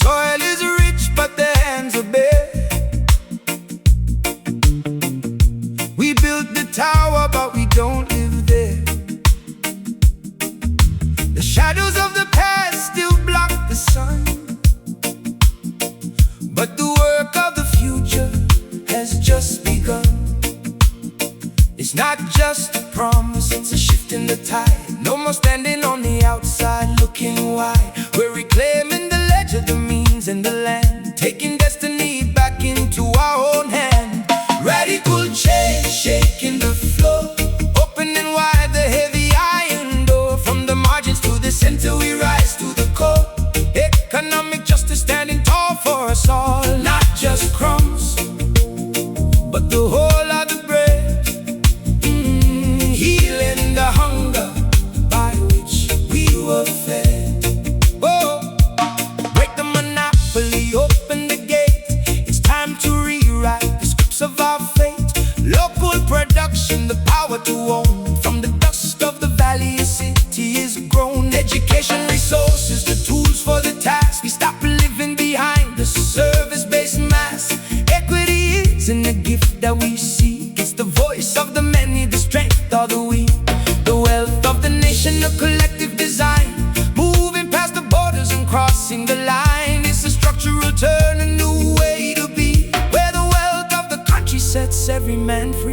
soil is rich, but their hands are bare. We built the tower, but we don't live there. The shadows of the past still block the sun, but the work of the future has just begun. It's not just a promise, it's a shift in the tide. No more standing on the outside looking wide. We're reclaiming the ledger, the means and the land, taking destiny back into our own hand. Radical change, shaking the floor, opening wide the heavy iron door. From the margins to the center we rise to the core. Economic justice standing tall for us all. Not just crumbs, but the whole of the bread. Healing the hunger by which we were fed. Oh, break the monopoly, open the gate. It's time to rewrite the scripts of our fate. Local production, the power to own. From the dust of the valley, a city is grown. Education, resources, the tools for the task. We stop living behind the service-based mass. Equity isn't a gift that we seek, it's the voice of the many, the strength of the weak. The wealth of the nation, a collective design, moving past the borders and crossing the line. It's a structural turn, a new way to be, where the wealth of the country sets every man free.